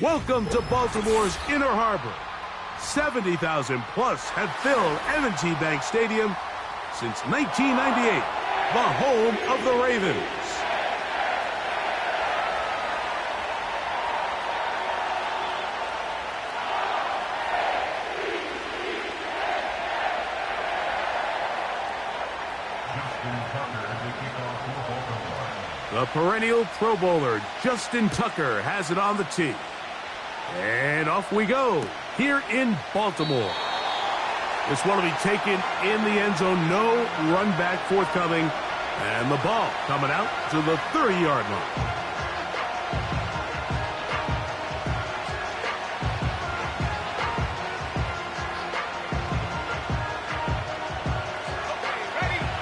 Welcome to Baltimore's Inner Harbor. 70,000 plus have filled M&T Bank Stadium since 1998, the home of the Ravens. The perennial Pro Bowler, Justin Tucker, has it on the tee. And off we go, here in Baltimore. This one will be taken in the end zone, no run back forthcoming. And the ball coming out to the 30-yard line.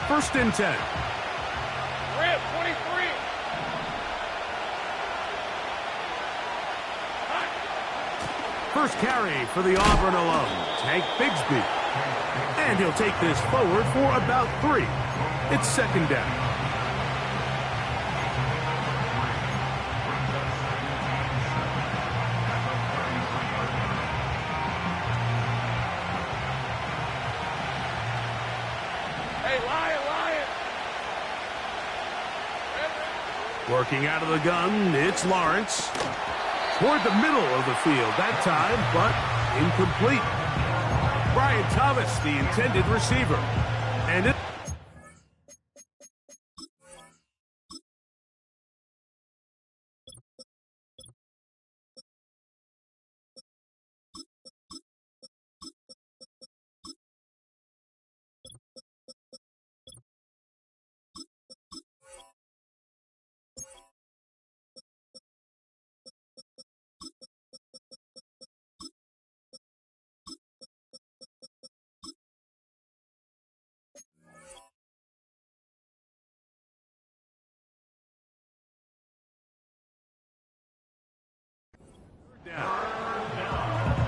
First and 10. Rip, 23. First carry for the Auburn alum, Tank Bigsby. And he'll take this forward for about 3. It's second down. Hey, Lion. Working out of the gun, it's Lawrence. Toward the middle of the field that time, but incomplete. Brian Thomas, the intended receiver. And it...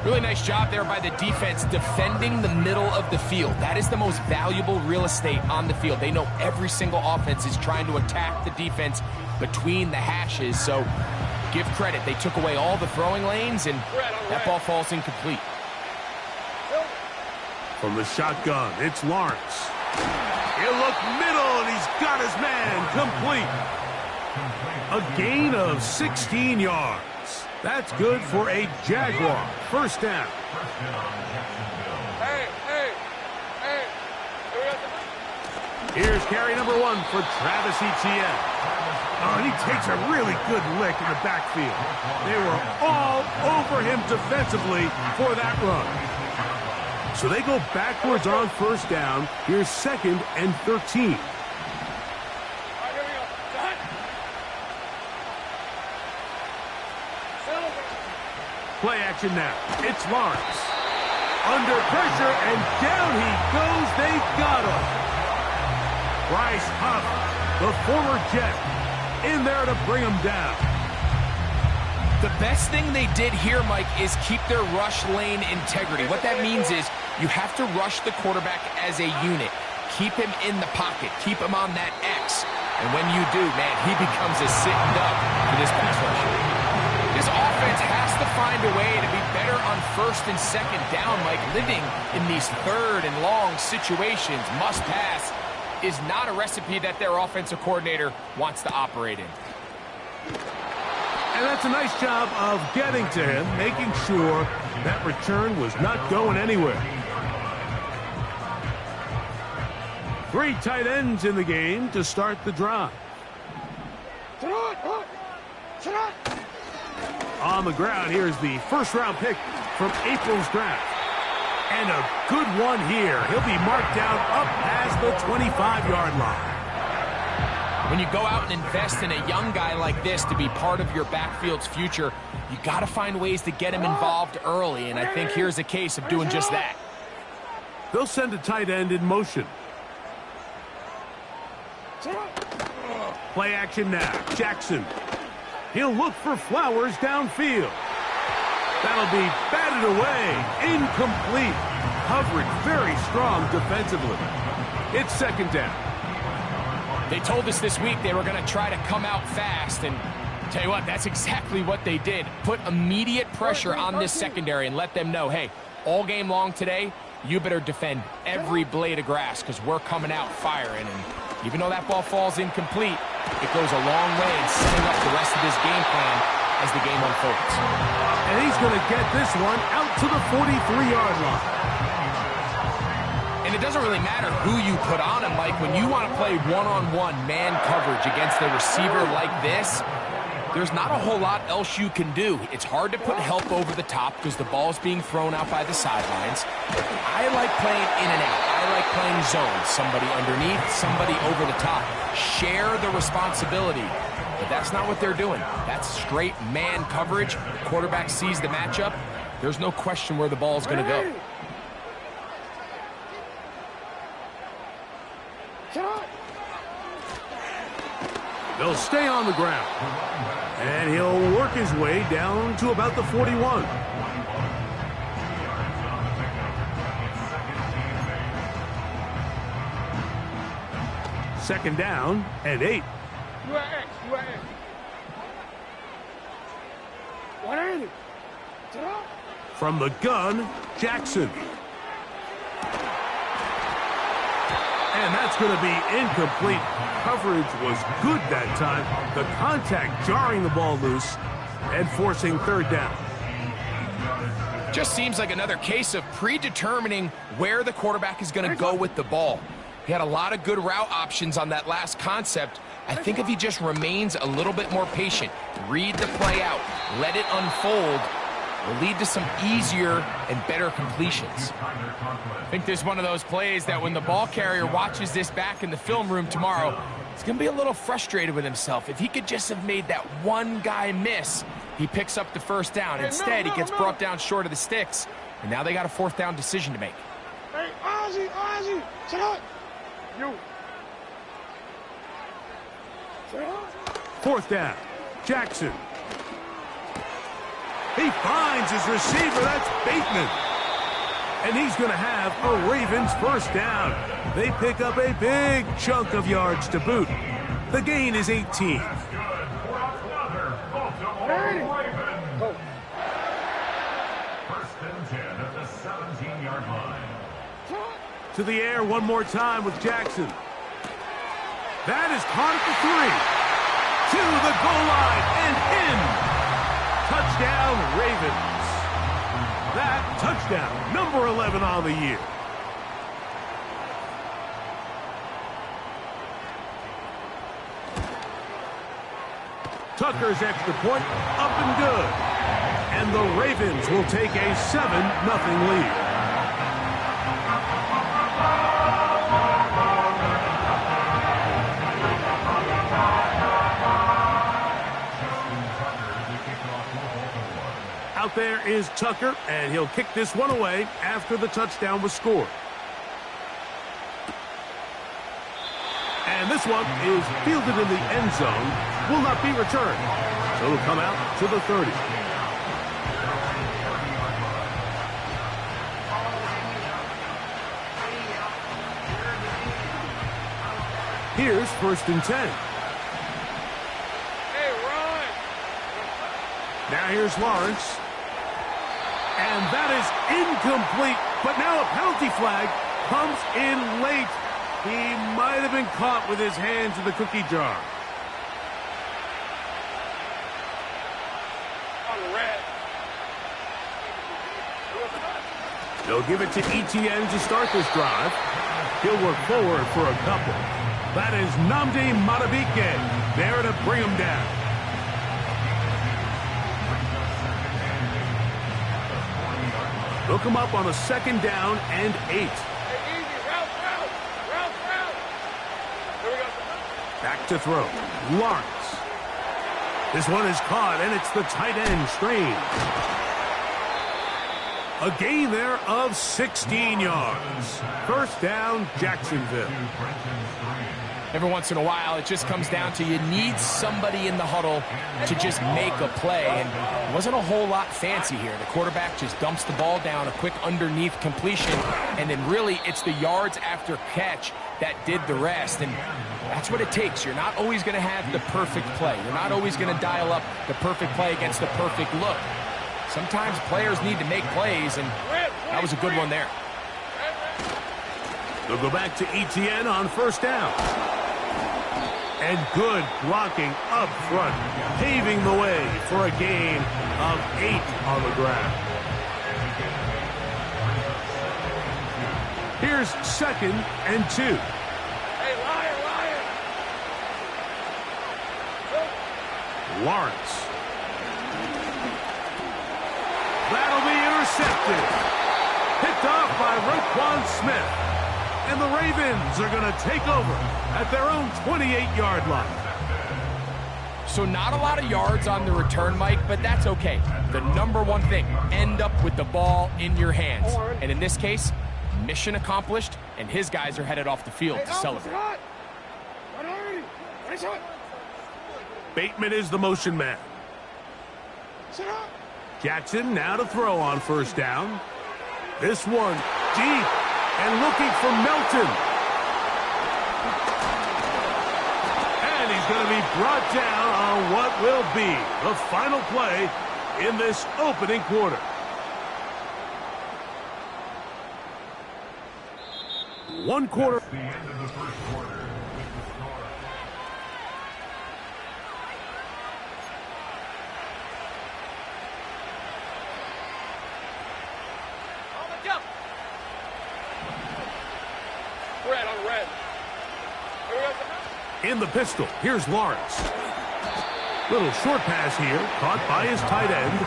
Really nice job there by the defense defending the middle of the field. That is the most valuable real estate on the field. They know every single offense is trying to attack the defense between the hashes. So give credit. They took away all the throwing lanes, and that ball falls incomplete. From the shotgun, it's Lawrence. He'll look middle, and he's got his man complete. A gain of 16 yards. That's good for a Jaguar. First down. Hey. Here's carry number 1 for Travis Etienne. Oh, and he takes a really good lick in the backfield. They were all over him defensively for that run. So they go backwards on first down. Here's second and 13. Play action now. It's Lawrence. Under pressure, and down he goes. They got him. Bryce Huff, the former Jet, in there to bring him down. The best thing they did here, Mike, is keep their rush lane integrity. What that means is you have to rush the quarterback as a unit. Keep him in the pocket. Keep him on that X. And when you do, man, he becomes a sitting duck for this pass rusher. This offense has to find a way to be better on first and second down, Mike. Living in these third and long situations, must pass, is not a recipe that their offensive coordinator wants to operate in. And that's a nice job of getting to him, making sure that return was not going anywhere. 3 tight ends in the game to start the drive. On the ground, here's the first-round pick from April's draft. And a good one here. He'll be marked down up past the 25-yard line. When you go out and invest in a young guy like this to be part of your backfield's future, you got to find ways to get him involved early, and I think here's a case of doing just that. They'll send a tight end in motion. Play action now. Jackson. He'll look for Flowers downfield. That'll be batted away. Incomplete. Coverage very strong defensively. It's second down. They told us this week they were going to try to come out fast, and Tell you what, that's exactly what they did. Put immediate pressure on this secondary and let them know, hey, all game long today, you better defend every blade of grass because we're coming out firing. And even though that ball falls incomplete, it goes a long way in setting up the rest of this game plan as the game unfolds. And he's going to get this one out to the 43-yard line. And it doesn't really matter who you put on him, Mike. When you want to play one-on-one man coverage against a receiver like this, there's not a whole lot else you can do. It's hard to put help over the top because the ball's being thrown out by the sidelines. I like playing in and out. I like playing zone. Somebody underneath, somebody over the top. Share the responsibility. But that's not what they're doing. That's straight man coverage. The quarterback sees the matchup. There's no question where the ball's going to go. They'll stay on the ground. And he'll work his way down to about the 41. Second down and 8. You are X. You are X. 180. From the gun, Jackson. And that's going to be incomplete. Coverage was good that time. The contact jarring the ball loose and forcing third down. Just seems like another case of predetermining where the quarterback is going to go with the ball. He had a lot of good route options on that last concept. I think if he just remains a little bit more patient, read the play out, let it unfold, will lead to some easier and better completions. I think this is one of those plays that when the ball carrier watches this back in the film room tomorrow, he's going to be a little frustrated with himself. If he could just have made that one guy miss, he picks up the first down. Instead, he gets brought down short of the sticks, and now they got a fourth down decision to make. Hey, Ozzy, shut up. You. Shut up. Fourth down, Jackson. He finds his receiver. That's Bateman. And he's going to have a Ravens first down. They pick up a big chunk of yards to boot. The gain is 18. First and 10 at the 17-yard line. To the air one more time with Jackson. That is caught at the 3. To the goal line and in. Touchdown, Ravens. That touchdown, number 11 on the year. Tucker's extra point up and good. And the Ravens will take a 7-0 lead. Out there is Tucker, and he'll kick this one away after the touchdown was scored. And this one is fielded in the end zone, will not be returned. So it'll come out to the 30. Here's first and 10. Hey, Ron. Now here's Lawrence. And that is incomplete, but now a penalty flag comes in late. He might have been caught with his hands in the cookie jar. On the red. They'll give it to ETN to start this drive. He'll work forward for a couple. That is Nnamdi Madubuike there to bring him down. They'll come up on a second down and 8. Hey, easy. Route. Here we go. Back to throw. Lawrence. This one is caught, and it's the tight end, Strange. A gain there of 16 yards. First down, Jacksonville. Every once in a while, it just comes down to you need somebody in the huddle to just make a play. And it wasn't a whole lot fancy here. The quarterback just dumps the ball down, a quick underneath completion, and then really it's the yards after catch that did the rest. And that's what it takes. You're not always going to have the perfect play. You're not always going to dial up the perfect play against the perfect look. Sometimes players need to make plays, and that was a good one there. They'll go back to ETN on first down. And good blocking up front, paving the way for a gain of 8 on the ground. Here's 2nd and 2. Hey, Lion! Lawrence. That'll be intercepted. Picked off by Roquan Smith. And the Ravens are going to take over at their own 28-yard line. So not a lot of yards on the return, Mike, but that's okay. The number one thing, end up with the ball in your hands. And in this case, mission accomplished, and his guys are headed off the field to celebrate. Bateman is the motion man. Jackson now to throw on first down. This one deep. And looking for Melton. And he's going to be brought down on what will be the final play in this opening quarter. One quarter. The end of the first quarter with the score. Red. In the pistol, here's Lawrence. Little short pass here, caught by his tight end.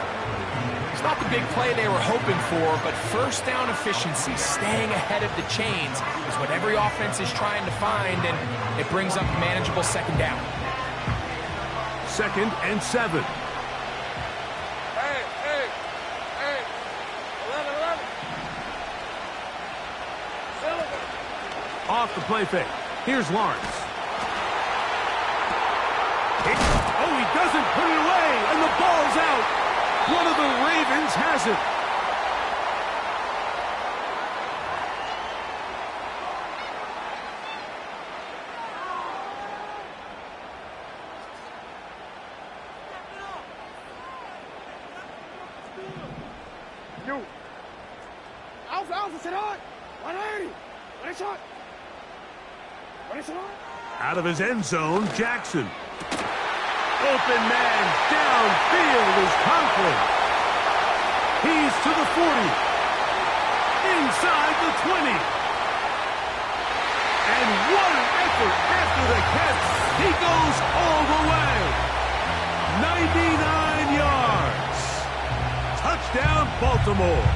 It's not the big play they were hoping for, but first down efficiency, staying ahead of the chains, is what every offense is trying to find, and it brings up manageable second down. 2nd and 7. Hey. 11. Off the play fake. Here's Lawrence. He doesn't put it away, and the ball's out. One of the Ravens has it. Alpha, sit on. 180. What is shot? Out of his end zone, Jackson. Open man downfield is Conklin. He's to the 40. Inside the 20. And what an effort after the catch. He goes all the way. 99 yards. Touchdown, Baltimore.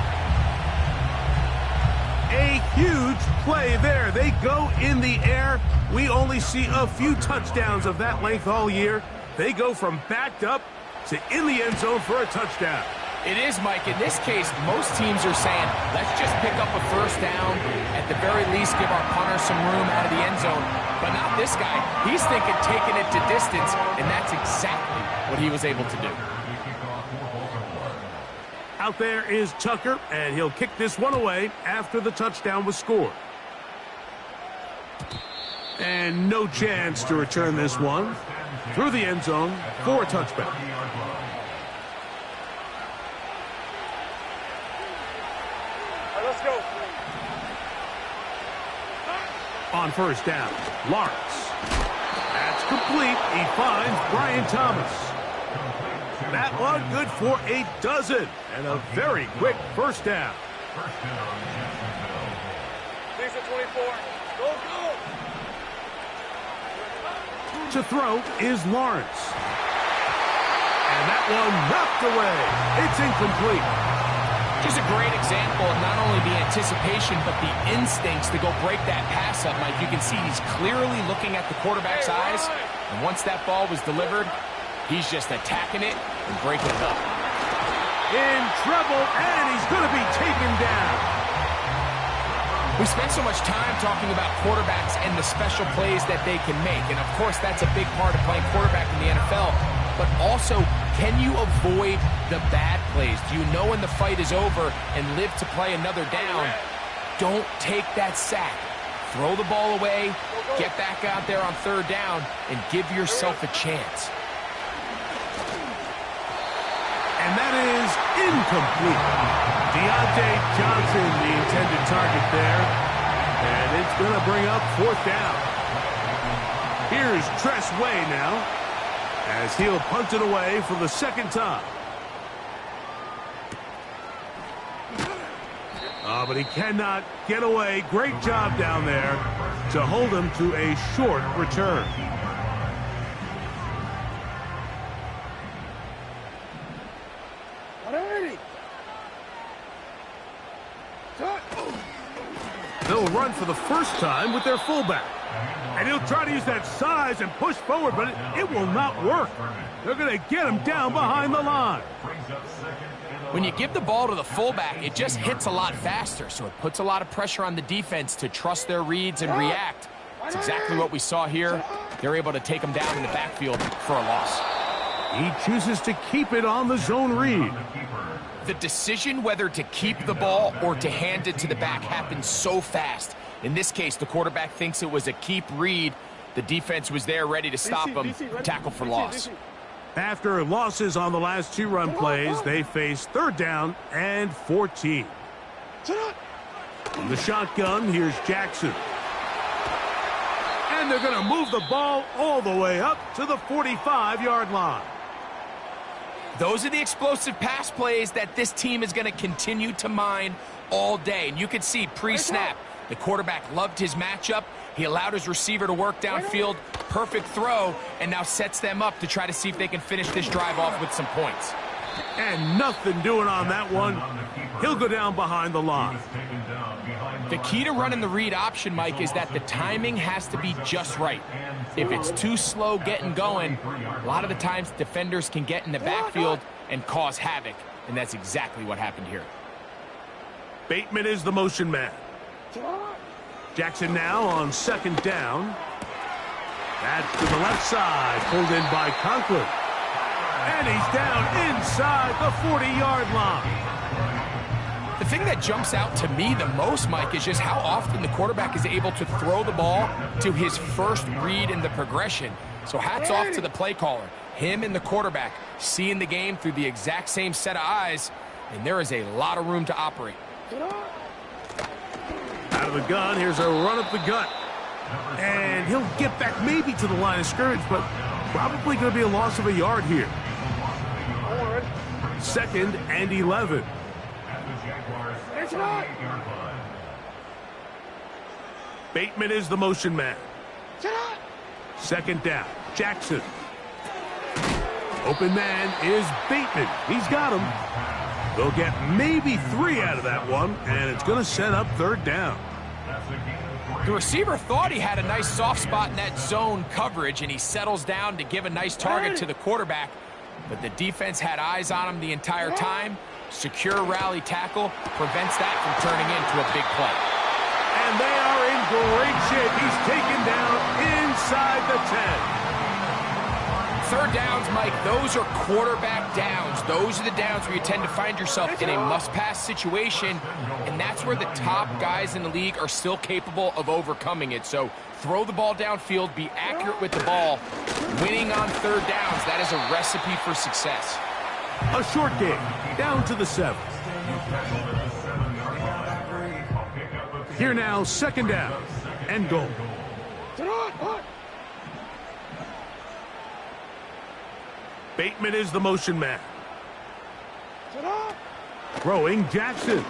A huge play there. They go in the air. We only see a few touchdowns of that length all year. They go from backed up to in the end zone for a touchdown. It is, Mike. In this case, most teams are saying, let's just pick up a first down. At the very least, give our punter some room out of the end zone. But not this guy. He's thinking taking it to distance, and that's exactly what he was able to do. Out there is Tucker, and he'll kick this one away after the touchdown was scored. And no chance to return this one through the end zone for a touchback. All right, let's go. On first down, Lawrence. That's complete. He finds Brian Thomas. That one good for a dozen. And a very quick first down. These are 24. Go. To throw is Lawrence. And that one knocked away. It's incomplete. Just a great example of not only the anticipation, but the instincts to go break that pass up, Mike. You can see he's clearly looking at the quarterback's eyes. And once that ball was delivered, he's just attacking it and breaking it up. in trouble, and he's going to be taken down. We spend so much time talking about quarterbacks and the special plays that they can make. And, of course, that's a big part of playing quarterback in the NFL. But also, can you avoid the bad plays? Do you know when the fight is over and live to play another down? Don't take that sack. Throw the ball away, get back out there on third down, and give yourself a chance. And that is incomplete. Deontay Johnson, the intended target there. And it's going to bring up fourth down. Here's Tress Way now, as he'll punt it away for the second time. But he cannot get away. Great job down there to hold him to a short return. They'll run for the first time with their fullback. And he'll try to use that size and push forward, but it will not work. They're going to get him down behind the line. When you give the ball to the fullback, it just hits a lot faster, so it puts a lot of pressure on the defense to trust their reads and react. It's exactly what we saw here. They're able to take him down in the backfield for a loss. He chooses to keep it on the zone read. The decision whether to keep the ball or to hand it to the back happens so fast. In this case, the quarterback thinks it was a keep read. The defense was there ready to stop him, tackle for loss. After losses on the last two run plays, they face third down and 14. From the shotgun, here's Jackson. And they're going to move the ball all the way up to the 45-yard line. Those are the explosive pass plays that this team is going to continue to mine all day. And you can see pre-snap, the quarterback loved his matchup. He allowed his receiver to work downfield, perfect throw, and now sets them up to try to see if they can finish this drive off with some points. And nothing doing on that one. He'll go down behind the line. The key to running the read option, Mike, is that the timing has to be just right. If it's too slow getting going, a lot of the times defenders can get in the backfield and cause havoc, and that's exactly what happened here. Bateman is the motion man. Jackson now on second down. That's to the left side, pulled in by Conklin. And he's down inside the 40-yard line. The thing that jumps out to me the most, Mike, is just how often the quarterback is able to throw the ball to his first read in the progression. So hats off to the play caller. Him and the quarterback seeing the game through the exact same set of eyes, and there is a lot of room to operate. Out of the gun, here's a run up the gut. And he'll get back maybe to the line of scrimmage, but probably going to be a loss of a yard here. Second and 11. Bateman is the motion man. Second down, Jackson. Open man is Bateman. He's got him. They'll get maybe 3 out of that one, and it's going to set up third down. The receiver thought he had a nice soft spot in that zone coverage, and he settles down to give a nice target to the quarterback. But the defense had eyes on him the entire time. Secure rally tackle prevents that from turning into a big play. And they are in great shape. He's taken down inside the 10. Third downs, Mike, those are quarterback downs. Those are the downs where you tend to find yourself in a must-pass situation, and that's where the top guys in the league are still capable of overcoming it. So throw the ball downfield, be accurate with the ball. Winning on third downs, that is a recipe for success. A short game, down to the 7th. Here now, second down and goal. Bateman is the motion man. Throwing Jackson.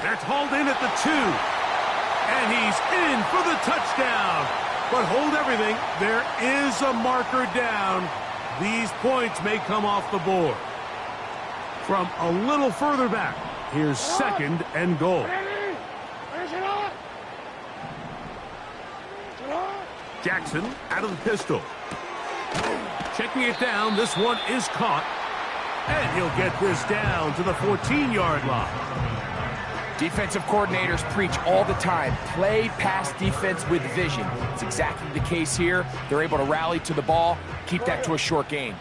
That's hauled in at the 2. And he's in for the touchdown. But hold everything. There is a marker down. These points may come off the board. From a little further back, here's second and goal. Jackson out of the pistol. Checking it down, this one is caught. And he'll get this down to the 14-yard line. Defensive coordinators preach all the time, play pass defense with vision. It's exactly the case here. They're able to rally to the ball, keep that to a short gain.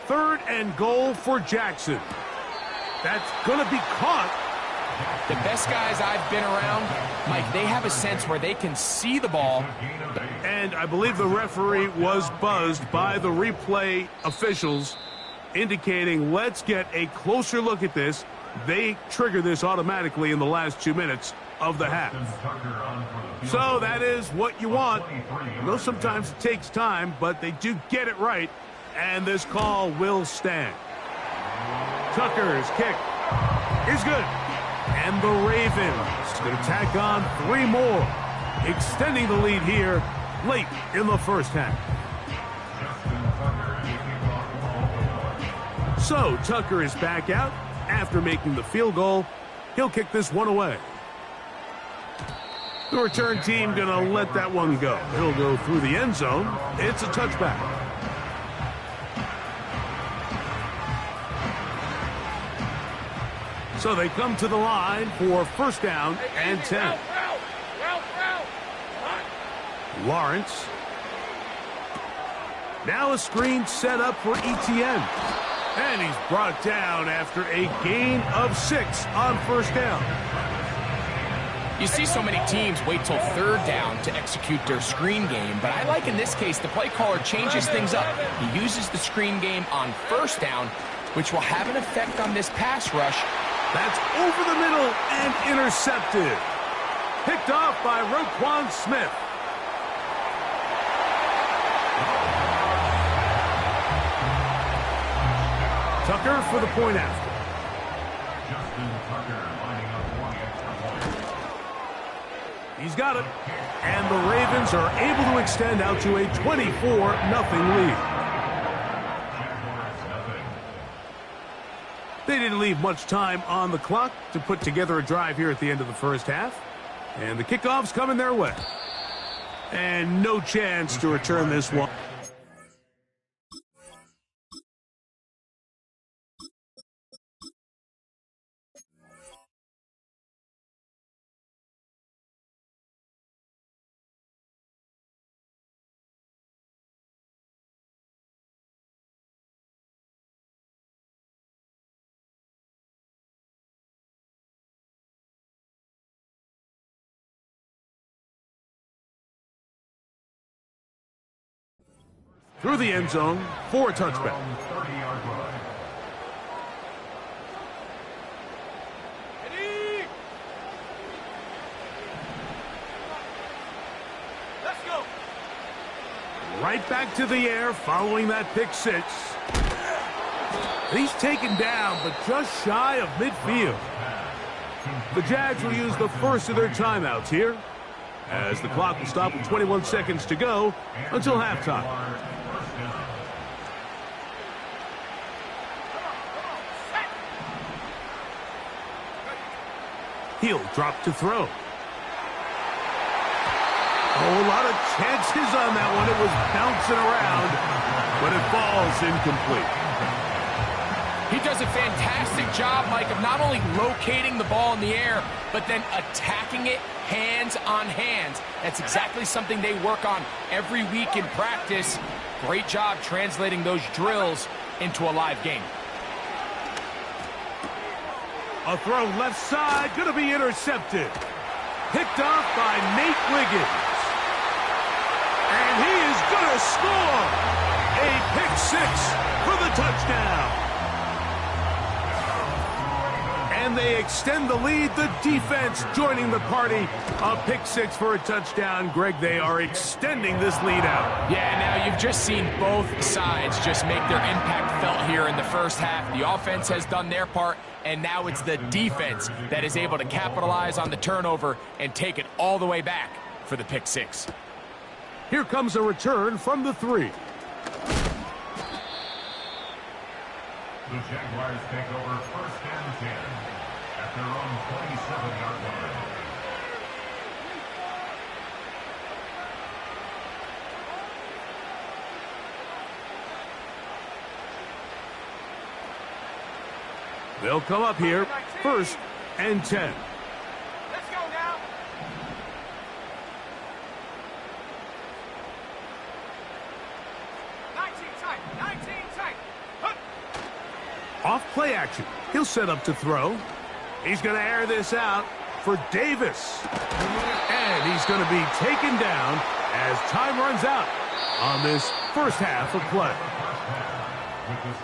Third and goal for Jackson. That's going to be caught. The best guys I've been around, Mike, they have a sense where they can see the ball. And I believe the referee was buzzed by the replay officials, indicating let's get a closer look at this. They trigger this automatically in the last 2 minutes of the half. So that is what you want. I know sometimes it takes time, but they do get it right. And this call will stand. Tucker's kick is good. And the Ravens going to tack on 3 more, extending the lead here late in the first half. So Tucker is back out after making the field goal. He'll kick this one away. The return team going to let that one go. It'll go through the end zone. It's a touchback. So they come to the line for first down and 10. Lawrence. Now a screen set up for ETN. And he's brought down after a gain of 6 on first down. You see so many teams wait till third down to execute their screen game, but I like in this case the play caller changes things up. He uses the screen game on first down, which will have an effect on this pass rush. That's over the middle and intercepted. Picked off by Roquan Smith. Tucker for the point after. Justin Tucker lining up 1 extra point. He's got it. And the Ravens are able to extend out to a 24-0 lead. They didn't leave much time on the clock to put together a drive here at the end of the first half. And the kickoff's coming their way. And no chance to return this one. Through the end zone for a touchback. 30-yard line. Let's go. Right back to the air following that pick 6. He's taken down, but just shy of midfield. The Jags will use the first of their timeouts here, as the clock will stop with 21 seconds to go until halftime. He'll drop to throw. Oh, a lot of chances on that one. It was bouncing around, but it falls incomplete. He does a fantastic job, Mike, of not only locating the ball in the air, but then attacking it hands on hands. That's exactly something they work on every week in practice. Great job translating those drills into a live game. A throw left side, going to be intercepted. Picked off by Nate Wiggins. And he is going to score. A pick 6 for the touchdown. And they extend the lead. The defense joining the party. A pick 6 for a touchdown. Greg, they are extending this lead out. Yeah, now you've just seen both sides just make their impact felt here in the first half. The offense has done their part, and now it's the defense that is able to capitalize on the turnover and take it all the way back for the pick 6. Here comes a return from the 3. The Jaguars take over first and 10 at their own 27-yard line. They'll come up here, 1st and 10. Let's go now. Off play action. He'll set up to throw. He's going to air this out for Davis. And he's going to be taken down as time runs out on this first half of play.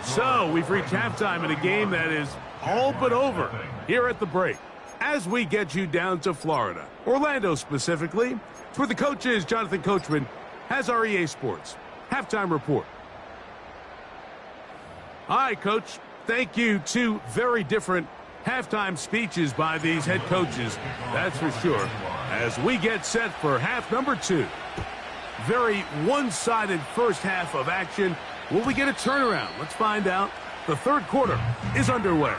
So we've reached halftime in a game that is all but over here at the break. As we get you down to Florida, Orlando specifically, it's where the coach is. Jonathan Coachman has our EA Sports halftime report. All right, Coach. Thank you. Two very different halftime speeches by these head coaches, that's for sure, as we get set for half number 2. Very one-sided first half of action. Will we get a turnaround? Let's find out. The third quarter is underway.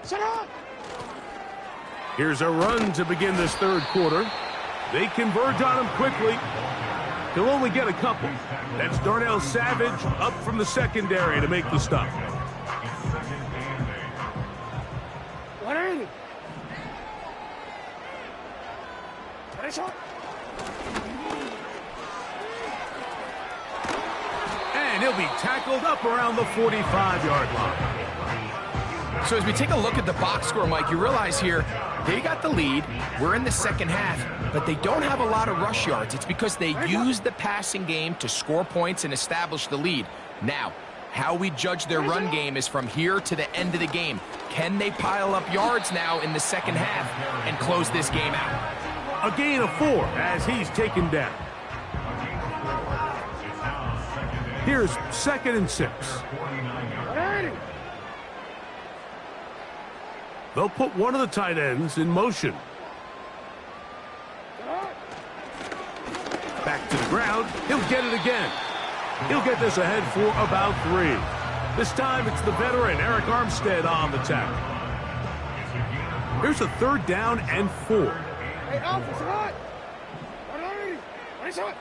Set up. Here's a run to begin this third quarter. They converge on him quickly. He'll only get a couple. That's Darnell Savage up from the secondary to make the stop. 180. Shot. And he'll be tackled up around the 45-yard line. So as we take a look at the box score, Mike, you realize here they got the lead. We're in the second half, but they don't have a lot of rush yards. It's because they use the passing game to score points and establish the lead. Now, how we judge their run game is from here to the end of the game. Can they pile up yards now in the second half and close this game out? A gain of 4 as he's taken down. Here's 2nd and 6. 180. They'll put one of the tight ends in motion. Back to the ground. He'll get it again. He'll get this ahead for about 3. This time it's the veteran Eric Armstead on the tackle. Here's a 3rd down and 4. Hey, Alpha, shot. 180. 180 shot.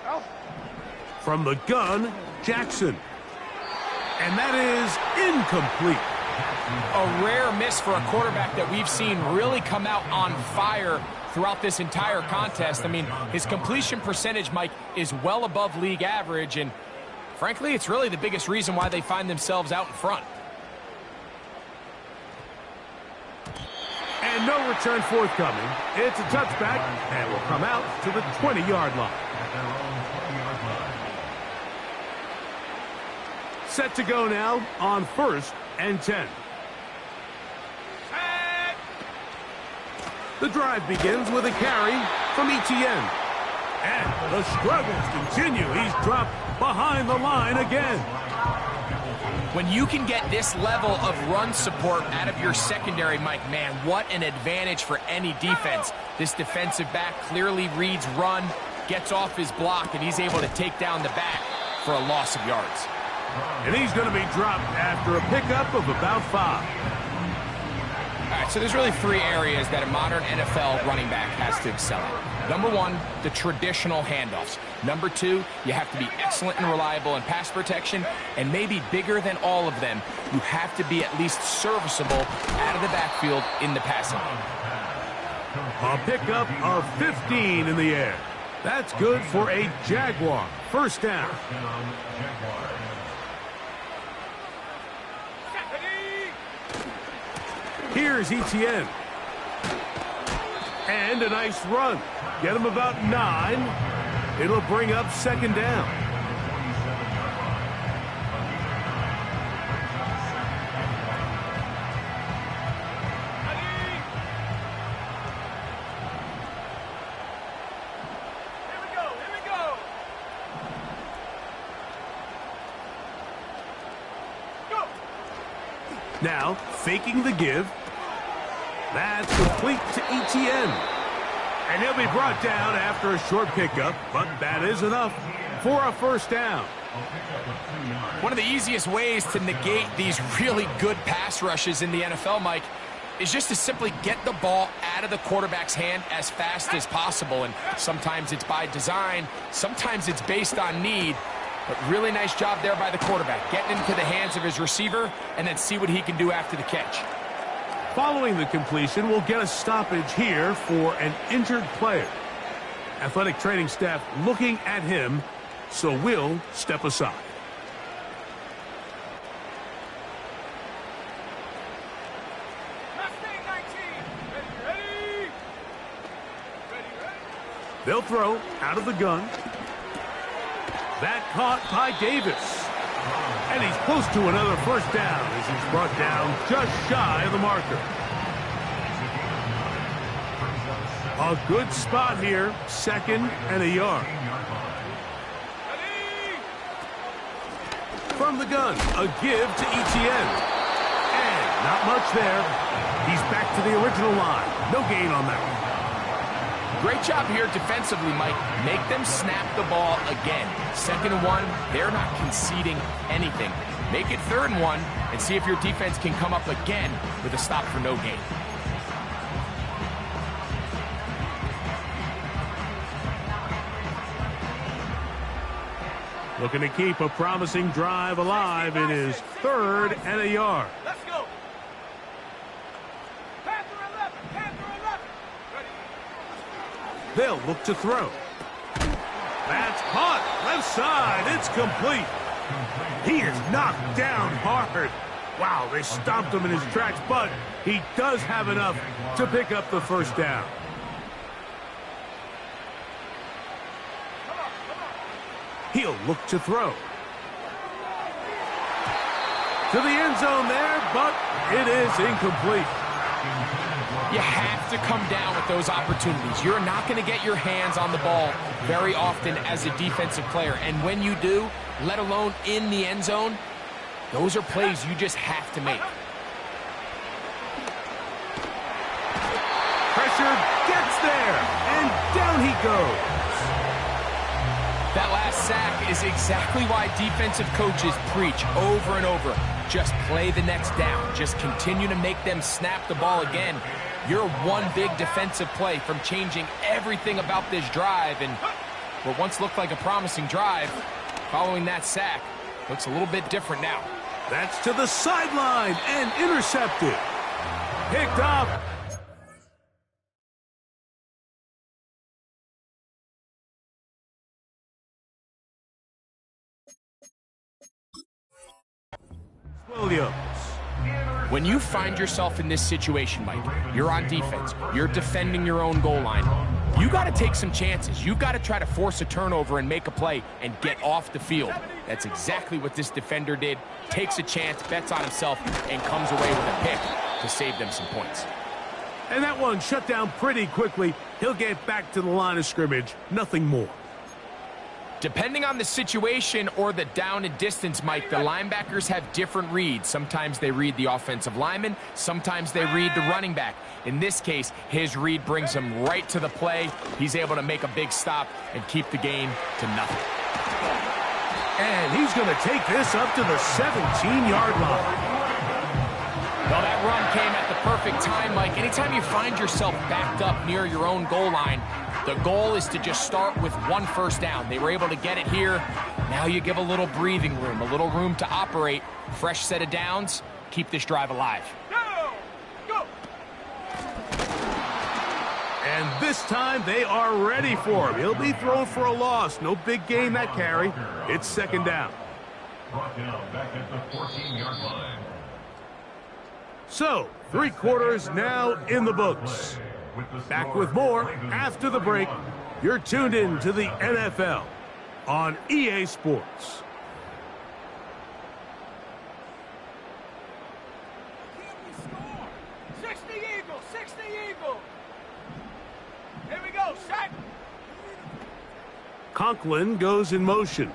Alpha. From the gun, Jackson. And that is incomplete. A rare miss for a quarterback that we've seen really come out on fire throughout this entire contest. I mean, his completion percentage, Mike, is well above league average, and frankly, it's really the biggest reason why they find themselves out in front. And no return forthcoming. It's a touchback, and will come out to the 20-yard line. Set to go now on 1st and 10. The drive begins with a carry from Etienne. And the struggles continue. He's dropped behind the line again. When you can get this level of run support out of your secondary, Mike, man, what an advantage for any defense. This defensive back clearly reads run, gets off his block, and he's able to take down the back for a loss of yards. And he's going to be dropped after a pickup of about 5. All right, so there's really 3 areas that a modern NFL running back has to excel at. Number 1, the traditional handoffs. Number 2, you have to be excellent and reliable in pass protection. And maybe bigger than all of them, you have to be at least serviceable out of the backfield in the passing game. A pickup of 15 in the air. That's good for a Jaguar. 1st down. Here's Etienne. And a nice run. Get him about 9. It'll bring up 2nd down. Here we go. Go. Now, faking the give. That's complete to Etienne. And he'll be brought down after a short pickup, but that is enough for a 1st down. One of the easiest ways to negate these really good pass rushes in the NFL, Mike, is just to simply get the ball out of the quarterback's hand as fast as possible. And sometimes it's by design, sometimes it's based on need. But really nice job there by the quarterback, getting into the hands of his receiver and then see what he can do after the catch. Following the completion, we'll get a stoppage here for an injured player. Athletic training staff looking at him, so we'll step aside. They'll throw out of the gun. That caught by Davis. And he's close to another first down as he's brought down just shy of the marker. A good spot here, 2nd and a yard. From the gun, a give to Etienne. And not much there. He's back to the original line. No gain on that one. Great job here defensively, Mike. Make them snap the ball again. 2nd and 1, they're not conceding anything. Make it 3rd and 1 and see if your defense can come up again with a stop for no gain. Looking to keep a promising drive alive. It is 3rd and a yard. Let's go. Panther 11. Panther 11. Ready. They'll look to throw. That's caught. Left side. It's complete. He is knocked down hard. Wow, they stopped him in his tracks, but he does have enough to pick up the first down. He'll look to throw. To the end zone there, but it is incomplete. You have to come down with those opportunities. You're not going to get your hands on the ball very often as a defensive player. And when you do, let alone in the end zone, those are plays you just have to make. Pressure gets there, and down he goes. That last sack is exactly why defensive coaches preach over and over. Just play the next down. Just continue to make them snap the ball again. You're one big defensive play from changing everything about this drive. And what once looked like a promising drive, following that sack, looks a little bit different now. That's to the sideline and intercepted. Picked up. Williams. When you find yourself in this situation, Mike, you're on defense, you're defending your own goal line, you got to take some chances. You got to try to force a turnover and make a play and get off the field. That's exactly what this defender did. Takes a chance, bets on himself, and comes away with a pick to save them some points. And that one shut down pretty quickly. He'll get back to the line of scrimmage. Nothing more. Depending on the situation or the down and distance, Mike, the linebackers have different reads. Sometimes they read the offensive lineman. Sometimes they read the running back. In this case, his read brings him right to the play. He's able to make a big stop and keep the game to nothing. And he's going to take this up to the 17-yard line. Well, that run came at the perfect time, Mike. Anytime you find yourself backed up near your own goal line, the goal is to just start with one first down. They were able to get it here. Now you give a little breathing room, a little room to operate. Fresh set of downs. Keep this drive alive. Go! And this time they are ready for him. He'll be thrown for a loss. No big gain that carry. It's 2nd down. Brought down back at the 14-yard line. So, 3 quarters now in the books. Back with more after the break. You're tuned in to the NFL on EA Sports. Can we score? 60 Eagles! 60 Eagles! Here we go, set! Conklin goes in motion.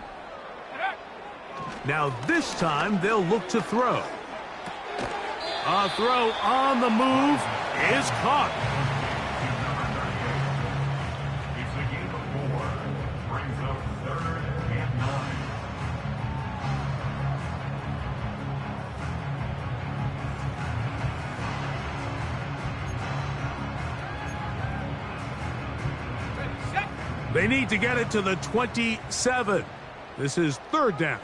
Now this time they'll look to throw. A throw on the move is caught. It's a game of 4. Brings up 3rd and 9. They need to get it to the 27. This is third down.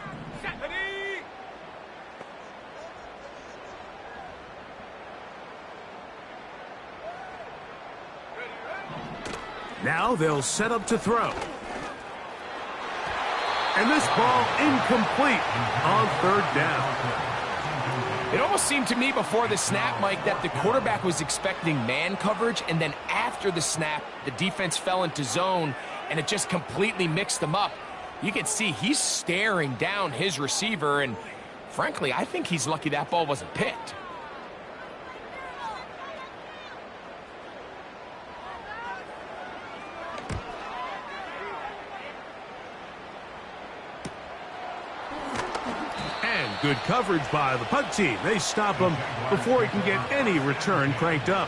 Now they'll set up to throw. And this ball incomplete on third down. It almost seemed to me before the snap, Mike, that the quarterback was expecting man coverage, and then after the snap, the defense fell into zone, and it just completely mixed them up. You can see he's staring down his receiver, and frankly, I think he's lucky that ball wasn't picked. Good coverage by the punt team. They stop him before he can get any return cranked up.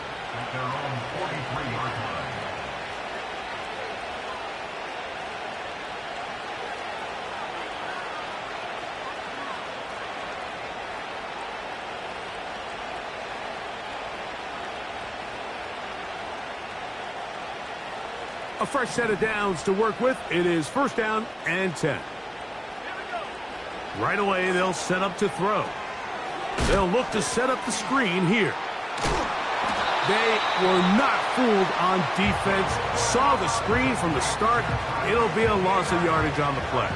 A fresh set of downs to work with. It is first down and 10. Right away, they'll set up to throw. They'll look to set up the screen here. They were not fooled on defense. Saw the screen from the start. It'll be a loss of yardage on the play.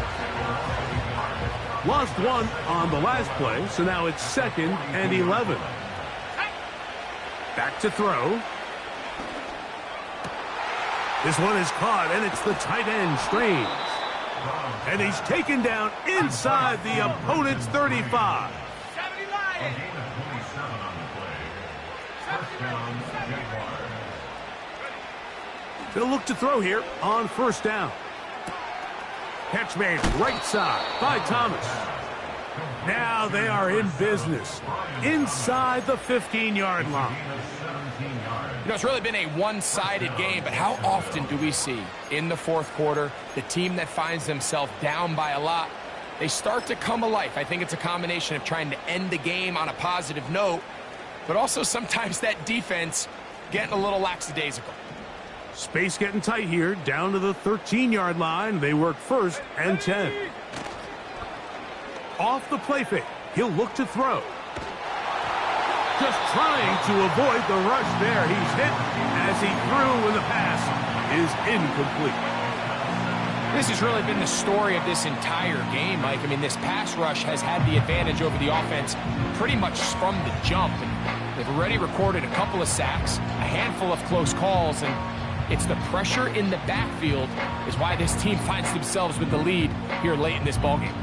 Lost one on the last play, so now it's second and 11. Back to throw. This one is caught, and it's the tight end, Strange. And he's taken down inside the opponent's 35. They'll look to throw here on first down. Catch made right side by Thomas. Now they are in business inside the 15-yard line. You know, it's really been a one-sided game, but how often do we see in the fourth quarter the team that finds themselves down by a lot, they start to come alive? I think it's a combination of trying to end the game on a positive note, but also sometimes that defense getting a little lackadaisical. Space getting tight here, down to the 13-yard line. They work first and 10. Off the play fake, he'll look to throw. Just trying to avoid the rush there. He's hit as he threw, and the pass is incomplete. This has really been the story of this entire game, Mike. I mean, this pass rush has had the advantage over the offense pretty much from the jump. And they've already recorded a couple of sacks, a handful of close calls, and it's the pressure in the backfield is why this team finds themselves with the lead here late in this ballgame.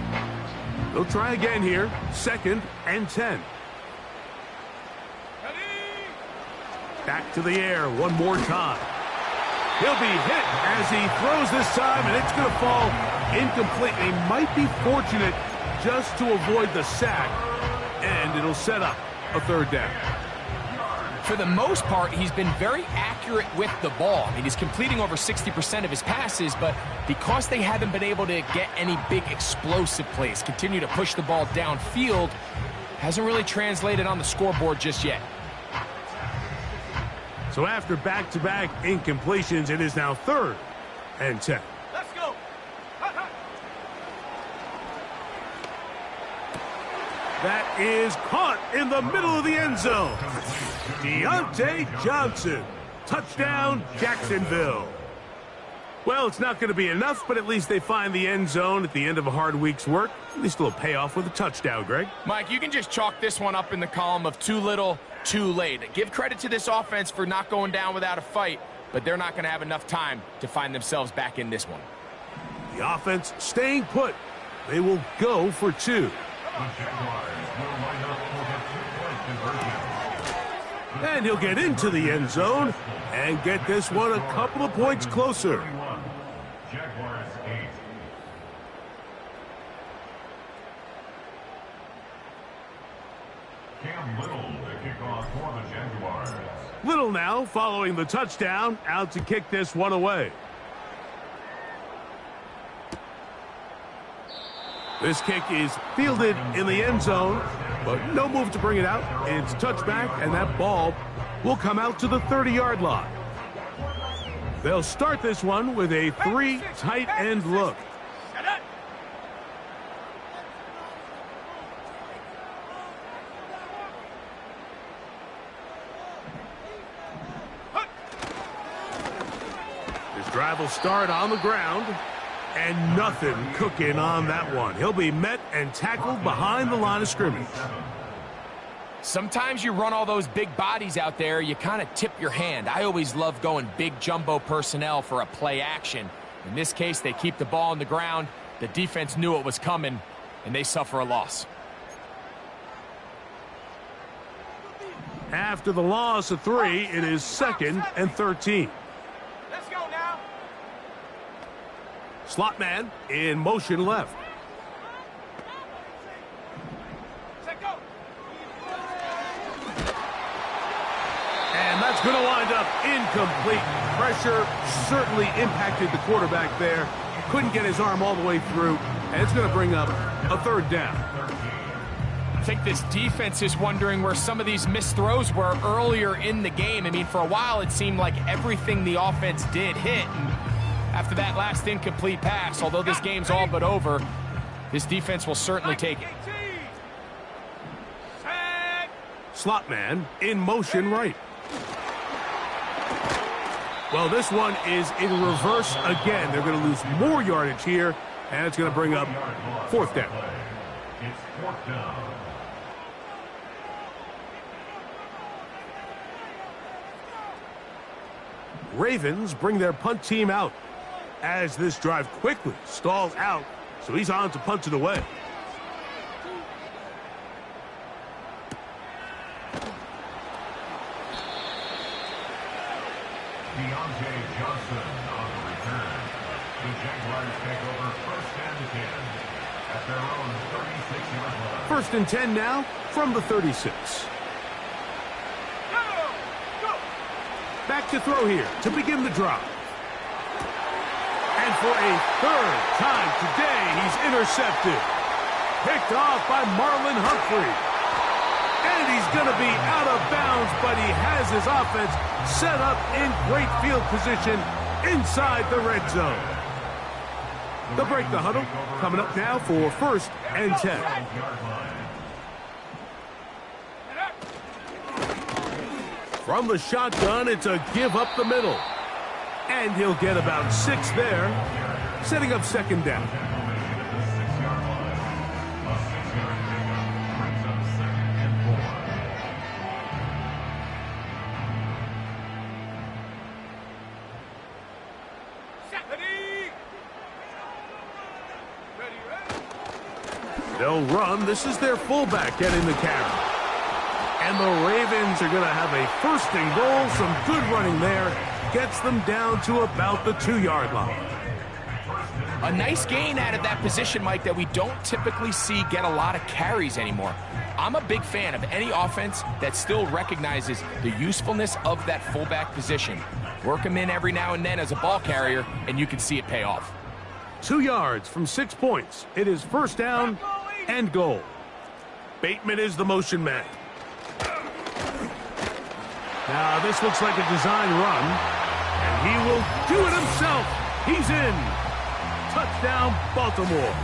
They'll try again here, second and 10. Back to the air one more time. He'll be hit as he throws this time, and it's going to fall incomplete. He might be fortunate just to avoid the sack, and it'll set up a third down. For the most part, he's been very accurate with the ball. I mean, he's completing over 60% of his passes, but because they haven't been able to get any big explosive plays, continue to push the ball downfield, hasn't really translated on the scoreboard just yet. So after back-to-back incompletions, it is now third and 10. Let's go. That is caught in the middle of the end zone. Deontay Johnson. Touchdown, Jacksonville. Well, it's not going to be enough, but at least they find the end zone at the end of a hard week's work. At least it'll pay off with a touchdown, Greg. Mike, you can just chalk this one up in the column of too little, too late. Give credit to this offense for not going down without a fight, but they're not going to have enough time to find themselves back in this one. The offense staying put. They will go for two. And he'll get into the end zone and get this one a couple of points closer. Jaguars 8. Cam Little to kick off for the Jaguars. Little now following the touchdown, out to kick this one away. This kick is fielded in the end zone, but no move to bring it out. It's touchback, and that ball will come out to the 30-yard line. They'll start this one with a 3 tight end look. Set it. His drive will start on the ground, and nothing cooking on that one. He'll be met and tackled behind the line of scrimmage. Sometimes you run all those big bodies out there, you kind of tip your hand. I always love going big jumbo personnel for a play action. In this case, they keep the ball on the ground. The defense knew it was coming, and they suffer a loss. After the loss of 3, it is 2nd and 13. Let's go now. Slot man in motion left. Set go. And that's going to wind up incomplete. Pressure certainly impacted the quarterback there. Couldn't get his arm all the way through, and it's going to bring up a 3rd down. I think this defense is wondering where some of these missed throws were earlier in the game. I mean, for a while, it seemed like everything the offense did hit. And after that last incomplete pass, although this game's all but over, this defense will certainly take it. Set. Slot man in motion right. Well, this one is in reverse again. They're going to lose more yardage here, and it's going to bring up 4th down. It's 4th down. Ravens bring their punt team out as this drive quickly stalls out, so he's on to punt it away. Deontay Johnson on the return. The Jaguars take over 1st and 10 at their own 36-yard line. 1st and 10 now from the 36. Go. Back to throw here to begin the drive. And for a 3rd time today, he's intercepted. Picked off by Marlon Humphrey. And he's going to be out of bounds, but he has his offense set up in great field position inside the red zone. They'll break the huddle. Coming up now for 1st and 10. From the shotgun, it's a give up the middle. And he'll get about 6 there, setting up 2nd down. They'll run. This is their fullback getting the carry. And the Ravens are going to have a 1st and goal. Some good running there. Gets them down to about the 2-yard line. A nice gain out of that position, Mike, that we don't typically see get a lot of carries anymore. I'm a big fan of any offense that still recognizes the usefulness of that fullback position. Work him in every now and then as a ball carrier, and you can see it pay off. 2 yards from 6 points. It is 1st down and goal. Bateman is the motion man. Now this looks like a design run, and he will do it himself. He's in. Touchdown, Baltimore.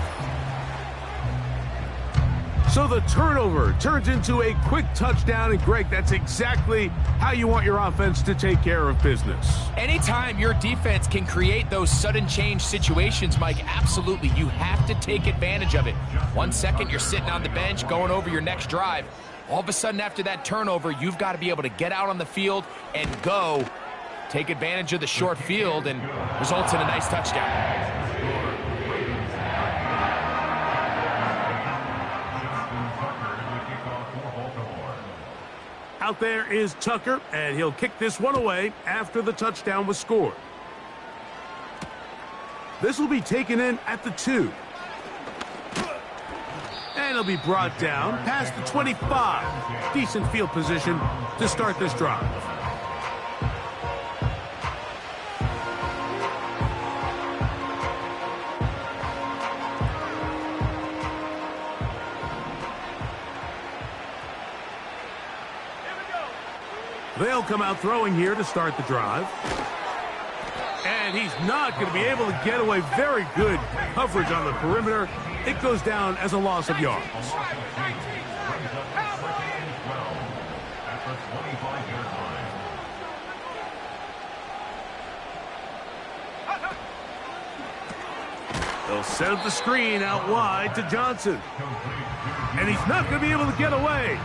So the turnover turns into a quick touchdown, and Greg, that's exactly how you want your offense to take care of business. Anytime your defense can create those sudden change situations, Mike, absolutely, you have to take advantage of it. 1 second, you're sitting on the bench, going over your next drive. All of a sudden, after that turnover, you've got to be able to get out on the field and go. Take advantage of the short field, and results in a nice touchdown. Out there is Tucker, and he'll kick this one away after the touchdown was scored. This will be taken in at the 2. And he'll be brought down past the 25. Decent field position to start this drive. They'll come out throwing here to start the drive. And he's not going to be able to get away. Very good coverage on the perimeter. It goes down as a loss of yards. They'll set up the screen out wide to Johnson. And he's not going to be able to get away.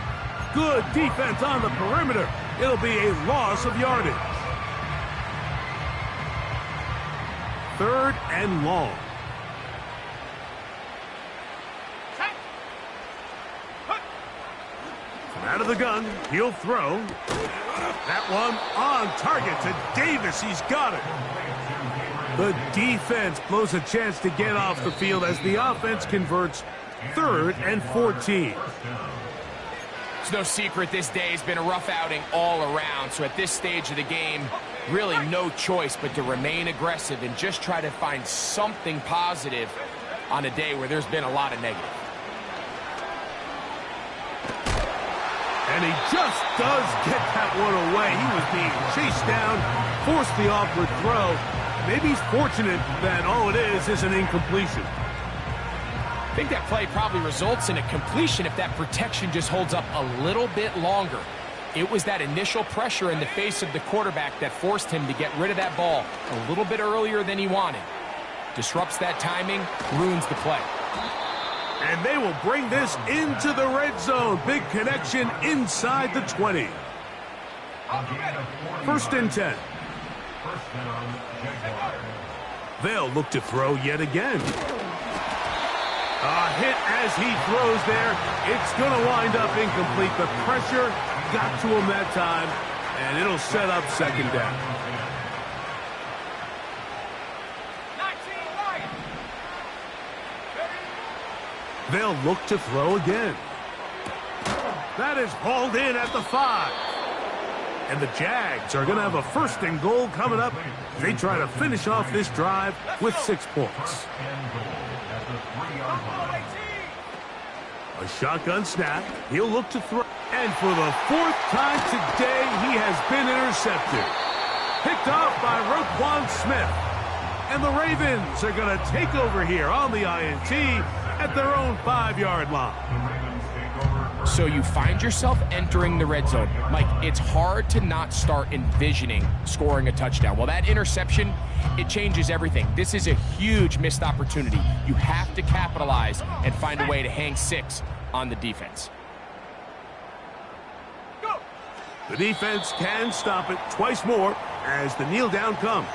Good defense on the perimeter. It'll be a loss of yardage. 3rd and long. From out of the gun, he'll throw. That one on target to Davis. He's got it. The defense blows a chance to get off the field as the offense converts. 3rd and 14. It's no secret this day has been a rough outing all around. So at this stage of the game, really no choice but to remain aggressive and just try to find something positive on a day where there's been a lot of negative. And he just does get that one away. He was being chased down, forced the awkward throw. Maybe he's fortunate that all it is an incompletion. I think that play probably results in a completion if that protection just holds up a little bit longer. It was that initial pressure in the face of the quarterback that forced him to get rid of that ball a little bit earlier than he wanted. Disrupts that timing, ruins the play. And they will bring this into the red zone. Big connection inside the 20. 1st and 10. They'll look to throw yet again. A hit as he throws there. It's going to wind up incomplete. The pressure got to him that time, and it'll set up 2nd down. 19 Lions. They'll look to throw again. That is hauled in at the 5. And the Jags are going to have a 1st and goal coming up. They try to finish off this drive with 6 points. A shotgun snap. He'll look to throw. And for the 4th time today, he has been intercepted. Picked off by Roquan Smith. And the Ravens are going to take over here on the INT at their own 5-yard line. So you find yourself entering the red zone. Mike, it's hard to not start envisioning scoring a touchdown. Well, that interception, it changes everything. This is a huge missed opportunity. You have to capitalize and find a way to hang 6 on the defense. The defense can stop it twice more as the kneel down comes.